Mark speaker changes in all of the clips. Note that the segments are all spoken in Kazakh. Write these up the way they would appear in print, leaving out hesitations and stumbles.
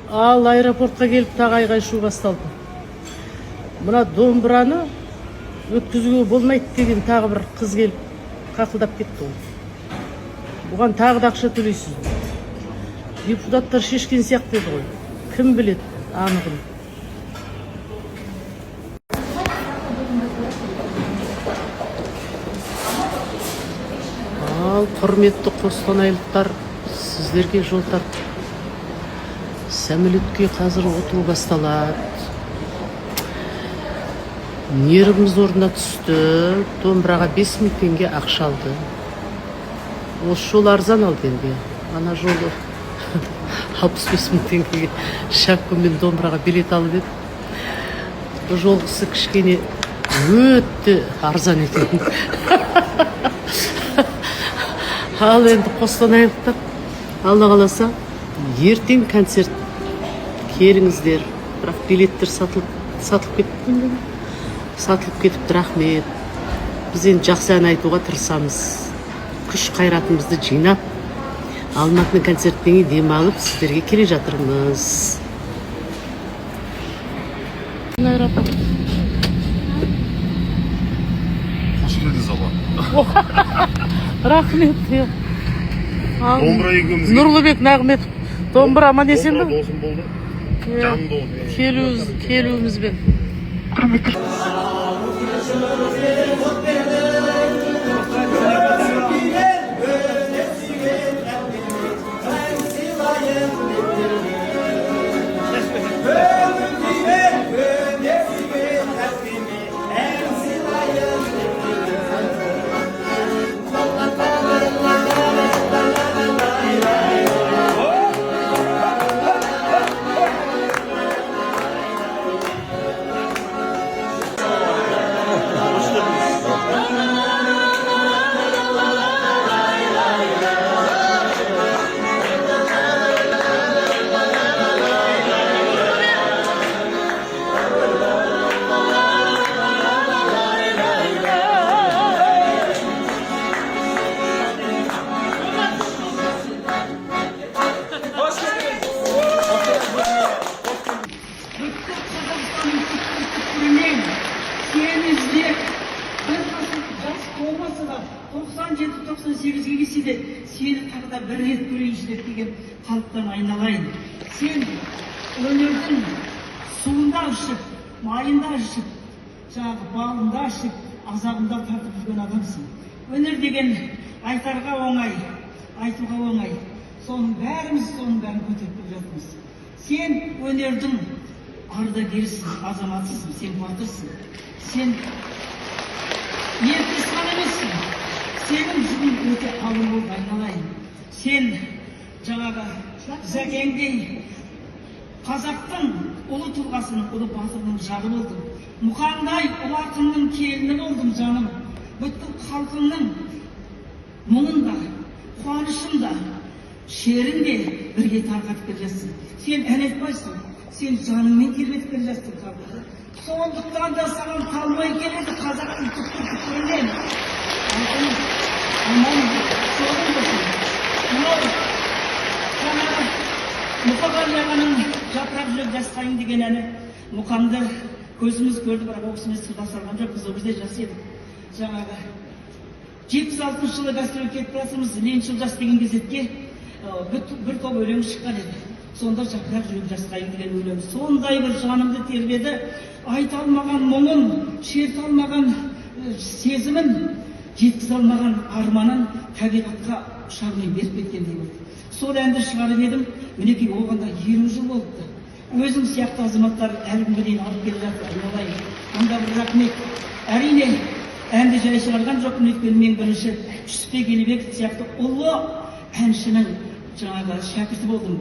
Speaker 1: Ал аэропортқа келіп тағы айғай-шу басталды. Мына домбыраны өткізуге болмайды деген тағы бір қыз келіп қақылдап кетті ол. Бұған тағы да ақша төлейсіз. Депутаттар шешкен сияқты еді ғой. Кім біледі анығын. Ал құрметті қостанайлықтар, сіздерге жол тартты. Сәмелетке қазір оту басталады. Нервіміз орнына түсті. Домбыраға 5000 теңге ақша алды. Осы жол арзан алды енді. Ана жолы 65.000 теңгеге шапкамен домбыраға билет алып еді. Бұл жолғысы кішкене өтті арзан екен. Ал енді қостанайлықтар, Алла қаласа, ертең концерт келіңіздер. Бірақ билеттер сатылып кетті. Сатылып кетіпті, рахмет. Біз енді жақсы ән айтуға тырысамыз. Күш қайратымызды жинап, Алматының концерттен демалып, сіздерге келе жатырмыз.
Speaker 2: Қош келдіңіз аба.
Speaker 1: Рахмет.
Speaker 2: Домбыра екеумізге.
Speaker 1: Нұрлыбек Нағметов. Домбыра аман есен бе?
Speaker 2: Домбыра досым болды. Жаным болды.
Speaker 1: Келуімізбен.
Speaker 3: Сені тағы бір рет көрейінші деп деген қалыптан айналайын. Сен өнердің суында ұшып, майында ұшып, жаңағы балында ұшып, азабында тартып жүрген адамсың. Өнер деген айтарға оңай, айтуға оңай. Соның бәрін көтеріп жатырмыз. Сен өнердің ардагерісің, азаматсың, сен батырсың. Сен ертісқан емессің. Сенің жүгін өте қалың болып айналайын. Сен жаңағы Зәкеңдей қазақтың ұлы тұлғасының, ұлы батырының жағы болдың. Мұқандай ұлы ақынның келіні болдым жаным. Бүткіл халқыңның мұңын да, қуанышын да, шерін де бірге тарқатып келе жатсың. Сен ән айтпайсың, сен жаныңмен тербетіп келе жатсың. Сондықтан да саған қалмай келеді қазақтың түкпір-түкпірінен. Мұқағали ағаның жапырақ жүрек жасқайын деген әні. Мұқамды көзіміз көрді, бірақ ол кісімен сырдас алған жоқ, біз ол кезде жас едік. Жаңағы 76 жылы гастрольге кетіп баратырмыз, Лениншіл жас деген газетке бір топ өлең шыққан еді. Сонда жапырақ жүрек жасқайын деген өлең. Сондай бір жанымды тербеді, айта алмаған мұңын, шерте алмаған сезімін, жеткізе алмаған арманын табиғатқа ұшағымен беріп кеткендей болды. Сол әнді шығарып едім, мінекей оғанда 20 жыл болыпты. Өзім сияқты азаматтар әлі күнге дейін алып келе жатыр, айналайын. Онда бір рахмет. Әрине, әнді жай шығарған жоқпын, өйткені мен бірінші Жүсіпбек Елебеков сияқты ұлы әншінің жаңағы шәкірті болдым.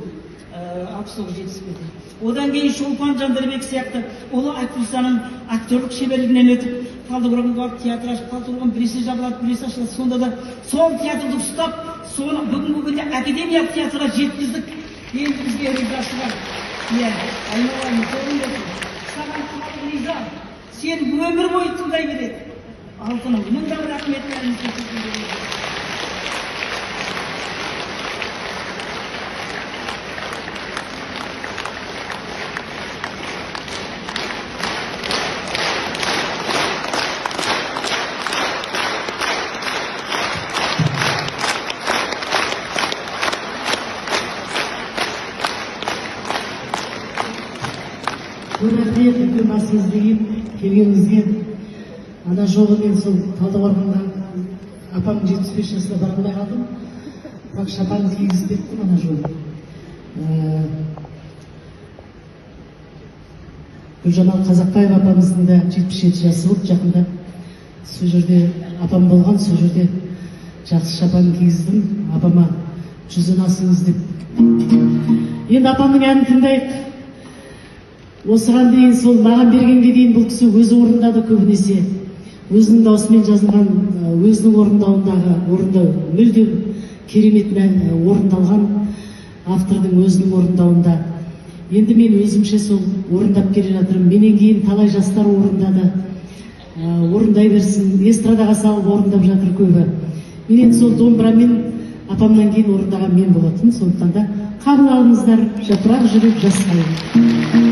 Speaker 3: 69-70. Одан кейін Шолпан Жандарбек сияқты ұлы актрисаның актерлік шеберлігінен өтіп, Талдықорғанға барып театр ашып, Талдықорған біресе жабылады, біресе ашылады. Сонда да сол театрды ұстап, соны бүгінгі күнде академиялық театрға жеткіздік. Енді бізге ризасы бар. Иә, айналайын, жолың болсын. Саған халық риза. Сен өмір бойы тыңдай береді. Алтыным, мыңда бір рахмет.
Speaker 4: рахмет үлкен басыңызды иіп келгеніңізге. Ана жолы мен сол Талдықорғанға апамның 75 жасына бара алмай қалдым. Бірақ шапан кигізіп кеттім ана жолы. Гүлжамал Қазақбаева апамыздың да 77 жасы болды жақында. Сол жерде апам болған, сол жерде жақсы шапан кигіздім. Апама жүзін асыңыз деп. Енді апамның әнін тыңдайық. Осыған дейін сол маған бергенге дейін бұл кісі өзі орындады көбінесе. Өзінің даусымен жазылған, өзінің орындауындағы орындау мүлде керемет орындалған автордың өзінің орындауында. Енді мен өзімше сол орындап келе жатырмын. Менен кейін талай жастар орындады. Орындай берсін, эстрадаға салып орындап жатыр көбі. Мен енді сол домбырамен апамнан кейін орындаған мен болатын. Сондықтан да қабыл алыңыздар, жапырақ жүрек жас қайың.